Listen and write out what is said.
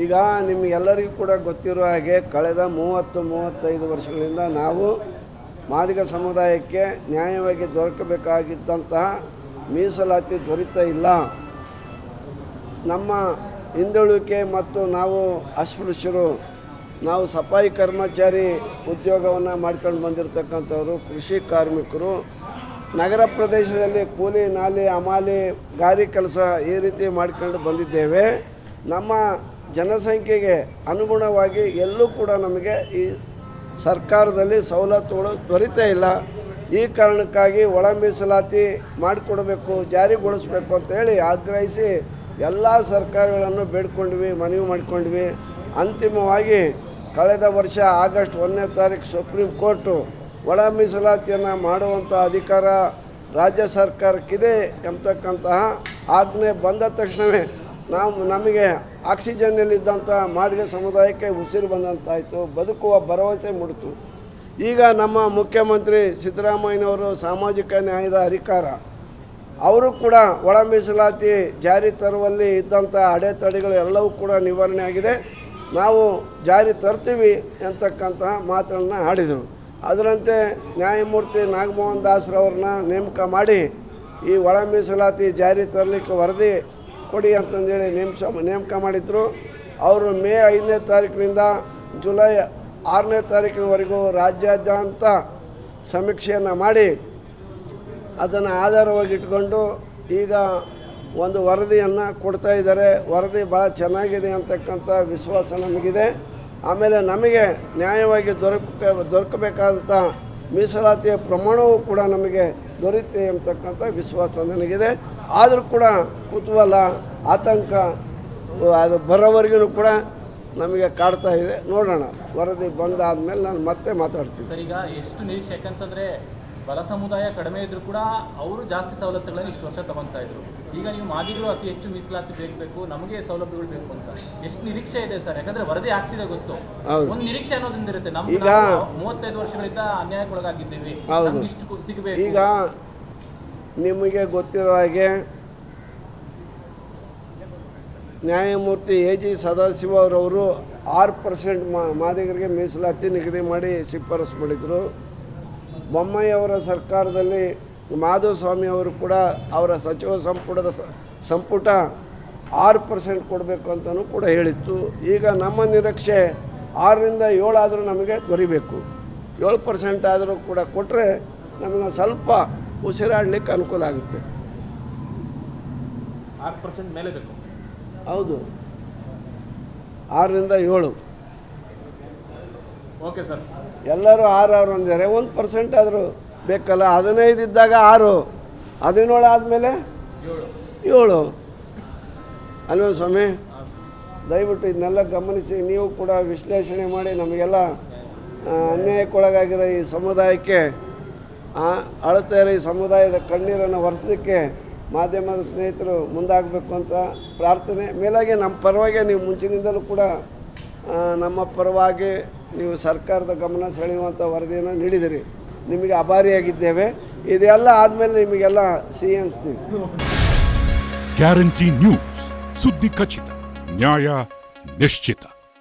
ಈಗ ನಿಮಗೆಲ್ಲರಿಗೂ ಕೂಡ ಗೊತ್ತಿರೋ ಹಾಗೆ ಕಳೆದ 30-35 ವರ್ಷಗಳಿಂದ ನಾವು ಮಾದಿಗ ಸಮುದಾಯಕ್ಕೆ ನ್ಯಾಯವಾಗಿ ದೊರಕಬೇಕಾಗಿದ್ದಂತಹ ಮೀಸಲಾತಿ ದೊರೀತಾ ಇಲ್ಲ. ನಮ್ಮ ಹಿಂದುಳಿಕೆ ಮತ್ತು ನಾವು ಅಸ್ಪೃಶ್ಯರು, ನಾವು ಸಫಾಯಿ ಕರ್ಮಚಾರಿ ಉದ್ಯೋಗವನ್ನು ಮಾಡ್ಕೊಂಡು ಬಂದಿರತಕ್ಕಂಥವರು, ಕೃಷಿ ಕಾರ್ಮಿಕರು, ನಗರ ಪ್ರದೇಶದಲ್ಲಿ ಕೂಲಿ ನಾಲಿ ಹಮಾಲಿ ಗಾರಿ ಕೆಲಸ ಈ ರೀತಿ ಮಾಡ್ಕೊಂಡು ಬಂದಿದ್ದೇವೆ. ನಮ್ಮ ಜನಸಂಖ್ಯೆಗೆ ಅನುಗುಣವಾಗಿ ಎಲ್ಲೂ ಕೂಡ ನಮಗೆ ಈ ಸರ್ಕಾರದಲ್ಲಿ ಸವಲತ್ತುಗಳು ದೊರೀತಾ ಇಲ್ಲ. ಈ ಕಾರಣಕ್ಕಾಗಿ ಒಳ ಮೀಸಲಾತಿ ಮಾಡಿಕೊಡಬೇಕು, ಜಾರಿಗೊಳಿಸಬೇಕು ಅಂತೇಳಿ ಆಗ್ರಹಿಸಿ ಎಲ್ಲ ಸರ್ಕಾರಗಳನ್ನು ಬೇಡ್ಕೊಂಡ್ವಿ, ಮನವಿ ಮಾಡಿಕೊಂಡ್ವಿ. ಅಂತಿಮವಾಗಿ ಕಳೆದ ವರ್ಷ ಆಗಸ್ಟ್ 1ನೇ ತಾರೀಕು ಸುಪ್ರೀಂ ಕೋರ್ಟು ಒಳ ಮೀಸಲಾತಿಯನ್ನು ಮಾಡುವಂಥ ಅಧಿಕಾರ ರಾಜ್ಯ ಸರ್ಕಾರಕ್ಕಿದೆ ಎಂಬತಕ್ಕಂತಹ ಆಜ್ಞೆ ಬಂದ ತಕ್ಷಣವೇ ನಮಗೆ ಆಕ್ಸಿಜನ್ನಲ್ಲಿದ್ದಂಥ ಮಾದಿಗ ಸಮುದಾಯಕ್ಕೆ ಉಸಿರು ಬಂದಂತಾಯಿತು, ಬದುಕುವ ಭರವಸೆ ಮೂಡಿತು. ಈಗ ನಮ್ಮ ಮುಖ್ಯಮಂತ್ರಿ ಸಿದ್ದರಾಮಯ್ಯನವರು ಸಾಮಾಜಿಕ ನ್ಯಾಯದ ಅಧಿಕಾರ, ಅವರು ಕೂಡ ಒಳ ಮೀಸಲಾತಿ ಜಾರಿ ತರುವಲ್ಲಿ ಇದ್ದಂಥ ಅಡೆತಡೆಗಳು ಎಲ್ಲವೂ ಕೂಡ ನಿವಾರಣೆ ಆಗಿದೆ. ನಾವು ಜಾರಿ ತರ್ತೀವಿ ಅಂತಕ್ಕಂತಹ ಮಾತನ್ನು ಆಡಿದರು. ಅದರಂತೆ ನ್ಯಾಯಮೂರ್ತಿ ನಾಗಮೋಹನ್ ದಾಸ್ರವ್ರನ್ನ ನೇಮಕ ಮಾಡಿ ಈ ಒಳ ಮೀಸಲಾತಿ ಜಾರಿ ತರಲಿಕ್ಕೆ ವರದಿ ಕೊಡಿ ಅಂತಂದೇಳಿ ನೇಮಕ ಮಾಡಿದರು. ಅವರು ಮೇ 5ನೇ ತಾರೀಕಿನಿಂದ ಜುಲೈ 6ನೇ ತಾರೀಕಿನವರೆಗೂ ರಾಜ್ಯಾದ್ಯಂತ ಸಮೀಕ್ಷೆಯನ್ನು ಮಾಡಿ ಅದನ್ನು ಆಧಾರವಾಗಿ ಇಟ್ಕೊಂಡು ಈಗ ಒಂದು ವರದಿಯನ್ನು ಕೊಡ್ತಾ ಇದ್ದಾರೆ. ವರದಿ ಭಾಳ ಚೆನ್ನಾಗಿದೆ ಅಂತಕ್ಕಂಥ ವಿಶ್ವಾಸ ನಮಗಿದೆ. ಆಮೇಲೆ ನಮಗೆ ನ್ಯಾಯವಾಗಿ ದೊರಕಬೇಕಾದಂಥ ಮೀಸಲಾತಿಯ ಪ್ರಮಾಣವೂ ಕೂಡ ನಮಗೆ ದೊರೆಯುತ್ತೆ ಅಂತಕ್ಕಂಥ ವಿಶ್ವಾಸ ನನಗಿದೆ. ಆದರೂ ಕೂಡ ಕುತೂಹಲ, ಆತಂಕ ಅದು ಬರೋವರೆಗೂ ಕೂಡ ನಮಗೆ ಕಾಡ್ತಾ ಇದೆ. ನೋಡೋಣ, ವರದಿ ಬಂದಾದಮೇಲೆ ನಾನು ಮತ್ತೆ ಮಾತಾಡ್ತೀನಿ. ಸರ್, ಈಗ ಎಷ್ಟು ನಿರೀಕ್ಷೆ, ಯಾಕಂತಂದರೆ ಬಲ ಸಮುದಾಯ ಕಡಿಮೆ ಇದ್ದರೂ ಕೂಡ ಅವರು ಜಾಸ್ತಿ ಸವಲತ್ತುಗಳನ್ನು ಇಷ್ಟು ವರ್ಷ ತಗೊತಾ ಇದ್ರು. ಈಗ ನೀವು ಮಾದಿಗರು ಅತಿ ಹೆಚ್ಚು ಮೀಸಲಾತಿ ಬೇಕು, ನಮಗೆ ಸೌಲಭ್ಯಗಳು ಬೇಕು ಅಂತ ಎಷ್ಟು ನಿರೀಕ್ಷೆ ಇದೆ ಸರ್? ಯಾಕಂದ್ರೆ ವರದಿ ಆಗ್ತಿದೆ ಗೊತ್ತು, ಒಂದು ನಿರೀಕ್ಷೆ ಅನ್ನೋದೊಂದಿರುತ್ತೆ. ನಮ್ಗೆ 35 ವರ್ಷಗಳಿಂದ ಅನ್ಯಾಯಕ್ಕೊಳಗಾಗಿದ್ದೀವಿ, ಇಷ್ಟು ಸಿಗಬೇಕು. ಈಗ ನಿಮಗೆ ಗೊತ್ತಿರೋ ಹಾಗೆ ನ್ಯಾಯಮೂರ್ತಿ AG ಸದಾಶಿವ ಅವರವರು 6% ಮಾದಿಗರಿಗೆ ಮೀಸಲಾತಿ ನಿಗದಿ ಮಾಡಿ ಶಿಫಾರಸು ಮಾಡಿದರು. ಬೊಮ್ಮಾಯಿ ಅವರ ಸರ್ಕಾರದಲ್ಲಿ ಮಾಧುಸ್ವಾಮಿ ಅವರು ಕೂಡ ಅವರ ಸಚಿವ ಸಂಪುಟ 6% ಕೊಡಬೇಕು ಅಂತಲೂ ಕೂಡ ಹೇಳಿತ್ತು. ಈಗ ನಮ್ಮ ನಿರೀಕ್ಷೆ 6ರಿಂದ 7 ಆದರೂ ನಮಗೆ ದೊರಿಬೇಕು. 7% ಆದರೂ ಕೂಡ ಕೊಟ್ಟರೆ ನಮಗೆ ಸ್ವಲ್ಪ ಉಸಿರಾಡಲಿಕ್ಕೆ ಅನುಕೂಲ ಆಗುತ್ತೆ. 6% ಮೇಲೆ ಬೇಕು. ಹೌದು, 6ರಿಂದ 7. ಓಕೆ ಸರ್, ಎಲ್ಲರೂ 6 ಅಂದಿದ್ದಾರೆ, 1% ಆದರೂ ಬೇಕಲ್ಲ. 15 ಇದ್ದಾಗ 6, 17 ಆದಮೇಲೆ 7 ಅಲ್ವ ಸ್ವಾಮಿ? ದಯವಿಟ್ಟು ಇದನ್ನೆಲ್ಲ ಗಮನಿಸಿ ನೀವು ಕೂಡ ವಿಶ್ಲೇಷಣೆ ಮಾಡಿ ನಮಗೆಲ್ಲ ಅನ್ಯಾಯಕ್ಕೊಳಗಾಗಿರೋ ಈ ಸಮುದಾಯಕ್ಕೆ ಅಳ್ತಾ ಇರೋ ಈ ಸಮುದಾಯದ ಕಣ್ಣೀರನ್ನು ಒರೆಸಲಿಕ್ಕೆ ಮಾಧ್ಯಮದ ಸ್ನೇಹಿತರು ಮುಂದಾಗಬೇಕು ಅಂತ ಪ್ರಾರ್ಥನೆ. ಮೇಲಾಗಿ ನಮ್ಮ ಪರವಾಗಿ ನೀವು ಮುಂಚಿನಿಂದಲೂ ಕೂಡ ನಮ್ಮ ಪರವಾಗಿ ನೀವು ಸರ್ಕಾರದ ಗಮನ ಸೆಳೆಯುವಂಥ ವರದಿಯನ್ನು ನೀಡಿದಿರಿ, ನಿಮಗೆ ಆಭಾರಿಯಾಗಿದ್ದೇವೆ. ಇದೆಲ್ಲ ಆದಮೇಲೆ ನಿಮಗೆಲ್ಲ ಸಿಹಿ ಅನಿಸ್ತೀವಿ. ಗ್ಯಾರಂಟಿ ನ್ಯೂಸ್, ಸುದ್ದಿ ಖಚಿತ, ನ್ಯಾಯ ನಿಶ್ಚಿತ.